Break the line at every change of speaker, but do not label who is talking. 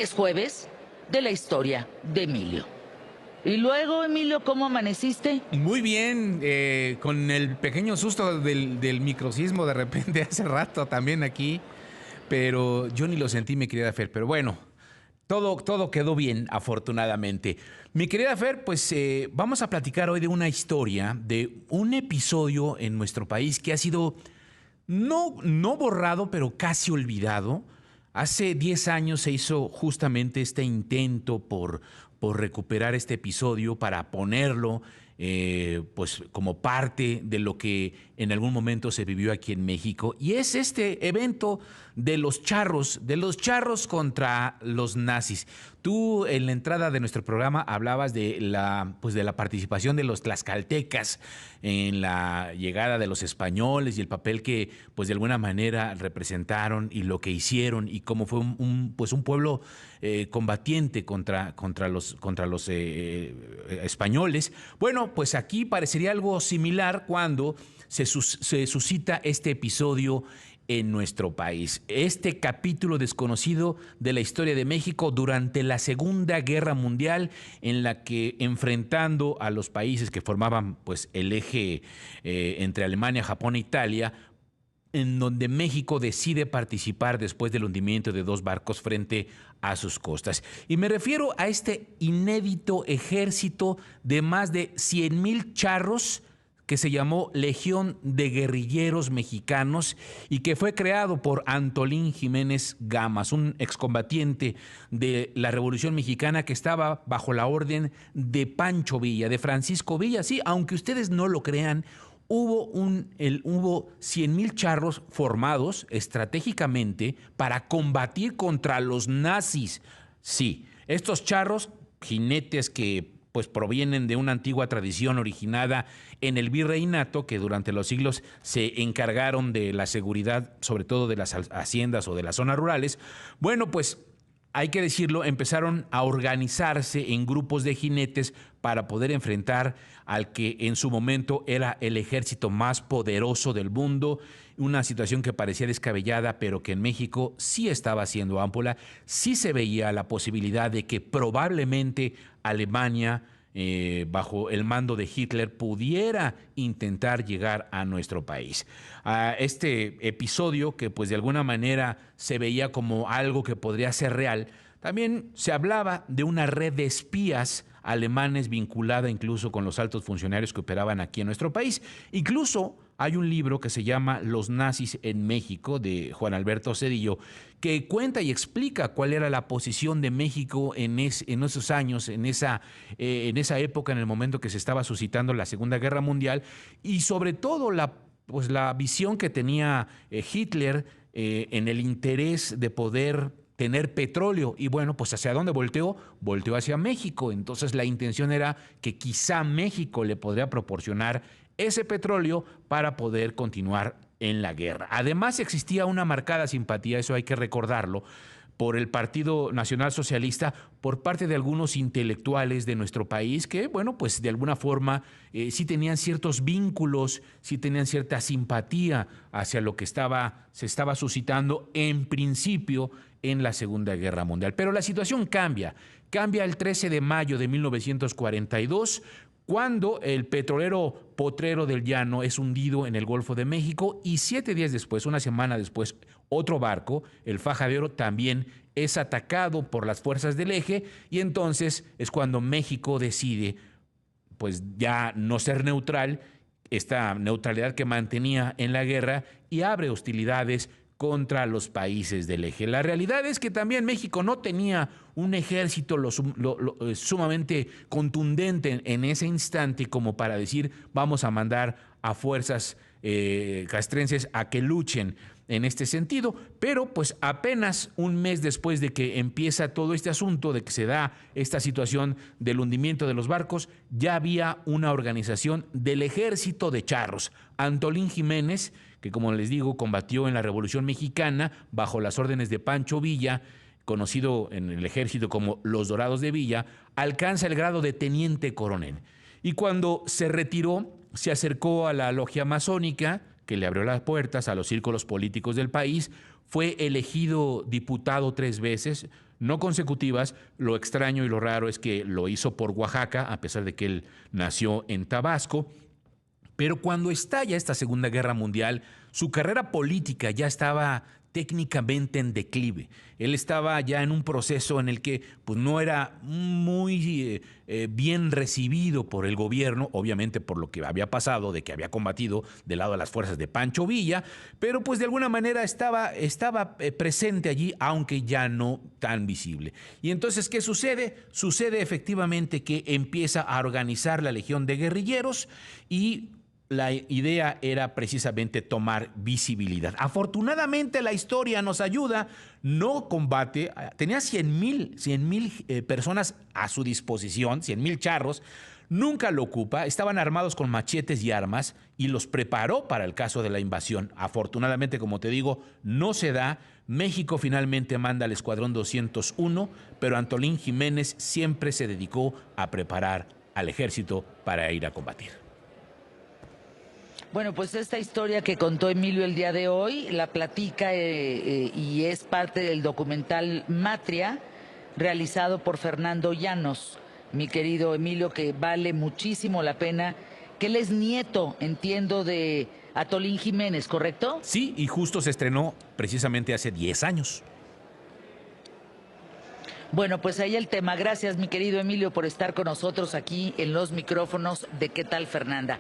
Es jueves de la historia de Emilio. Y luego, Emilio, ¿cómo amaneciste?
Muy bien, con el pequeño susto del microsismo de repente hace rato también aquí, pero yo ni lo sentí, mi querida Fer. Pero bueno, todo quedó bien, afortunadamente. Mi querida Fer, pues vamos a platicar hoy de una historia, de un episodio en nuestro país que ha sido no borrado, pero casi olvidado. Hace 10 años se hizo justamente este intento por recuperar este episodio para ponerlo pues como parte de lo que en algún momento se vivió aquí en México. Y es este evento de los charros contra los nazis. Tú en la entrada de nuestro programa hablabas pues de la participación de los tlaxcaltecas en la llegada de los españoles y el papel que pues de alguna manera representaron y lo que hicieron y cómo fue pues un pueblo combatiente contra los españoles. Bueno, pues aquí parecería algo similar cuando se suscita este episodio en nuestro país. Este capítulo desconocido de la historia de México durante la Segunda Guerra Mundial, en la que enfrentando a los países que formaban pues el eje entre Alemania, Japón e Italia, en donde México decide participar después del hundimiento de 2 barcos frente a sus costas. Y me refiero a este inédito ejército de más de 100,000 charros que se llamó Legión de Guerrilleros Mexicanos y que fue creado por Antolín Jiménez Gamas, un excombatiente de la Revolución Mexicana que estaba bajo la orden de Pancho Villa, de Francisco Villa. Sí, aunque ustedes no lo crean, hubo 100,000 charros formados estratégicamente para combatir contra los nazis. Sí, estos charros, jinetes que pues provienen de una antigua tradición originada en el virreinato, que durante los siglos se encargaron de la seguridad, sobre todo de las haciendas o de las zonas rurales. Bueno, pues hay que decirlo, empezaron a organizarse en grupos de jinetes para poder enfrentar al que en su momento era el ejército más poderoso del mundo, una situación que parecía descabellada, pero que en México sí estaba siendo ámpula, sí se veía la posibilidad de que probablemente Alemania, bajo el mando de Hitler, pudiera intentar llegar a nuestro país. A este episodio, que pues de alguna manera se veía como algo que podría ser real, también se hablaba de una red de espías alemanes vinculada incluso con los altos funcionarios que operaban aquí en nuestro país. Incluso hay un libro que se llama Los nazis en México, de Juan Alberto Cedillo, que cuenta y explica cuál era la posición de México en esos años, en esa época, en el momento que se estaba suscitando la Segunda Guerra Mundial, y sobre todo pues la visión que tenía Hitler en el interés de poder tener petróleo. Y bueno, pues ¿hacia dónde volteó? Volteó hacia México. Entonces la intención era que quizá México le podría proporcionar ese petróleo para poder continuar en la guerra. Además existía una marcada simpatía, eso hay que recordarlo, por el Partido Nacional Socialista por parte de algunos intelectuales de nuestro país que, bueno, pues de alguna forma sí tenían ciertos vínculos, sí tenían cierta simpatía hacia lo que se estaba suscitando en principio en la Segunda Guerra Mundial. Pero la situación cambia el 13 de mayo de 1942, cuando el petrolero Potrero del Llano es hundido en el Golfo de México y 7 días después, una semana después, otro barco, el Faja de Oro, también es atacado por las fuerzas del eje y entonces es cuando México decide pues ya no ser neutral, esta neutralidad que mantenía en la guerra, y abre hostilidades contra los países del eje. La realidad es que también México no tenía un ejército sumamente contundente en ese instante como para decir vamos a mandar a fuerzas castrenses a que luchen en este sentido, pero pues apenas un mes después de que empieza todo este asunto, de que se da esta situación del hundimiento de los barcos, ya había una organización del ejército de charros. Antolín Jiménez, que como les digo, combatió en la Revolución Mexicana bajo las órdenes de Pancho Villa, conocido en el ejército como los Dorados de Villa, alcanza el grado de teniente coronel. Y cuando se retiró, se acercó a la logia masónica, que le abrió las puertas a los círculos políticos del país, fue elegido diputado 3 veces, no consecutivas. Lo extraño y lo raro es que lo hizo por Oaxaca, a pesar de que él nació en Tabasco. Pero cuando estalla esta Segunda Guerra Mundial, su carrera política ya estaba técnicamente en declive. Él estaba ya en un proceso en el que pues, no era muy bien recibido por el gobierno, obviamente por lo que había pasado, de que había combatido del lado de las fuerzas de Pancho Villa, pero pues de alguna manera estaba presente allí, aunque ya no tan visible. Y entonces, ¿qué sucede? Sucede efectivamente que empieza a organizar la Legión de Guerrilleros y la idea era precisamente tomar visibilidad. Afortunadamente la historia nos ayuda, no combate, tenía 100,000 personas a su disposición, 100,000 charros, nunca lo ocupa, estaban armados con machetes y armas y los preparó para el caso de la invasión. Afortunadamente, como te digo, no se da. México finalmente manda al Escuadrón 201, pero Antolín Jiménez siempre se dedicó a preparar al ejército para ir a combatir.
Bueno, pues esta historia que contó Emilio el día de hoy la platica y es parte del documental Matria, realizado por Fernando Llanos, mi querido Emilio, que vale muchísimo la pena, que él es nieto, entiendo, de Antolín Jiménez, ¿correcto?
Sí, y justo se estrenó precisamente hace 10 años.
Bueno, pues ahí el tema. Gracias, mi querido Emilio, por estar con nosotros aquí en los micrófonos de ¿Qué tal, Fernanda?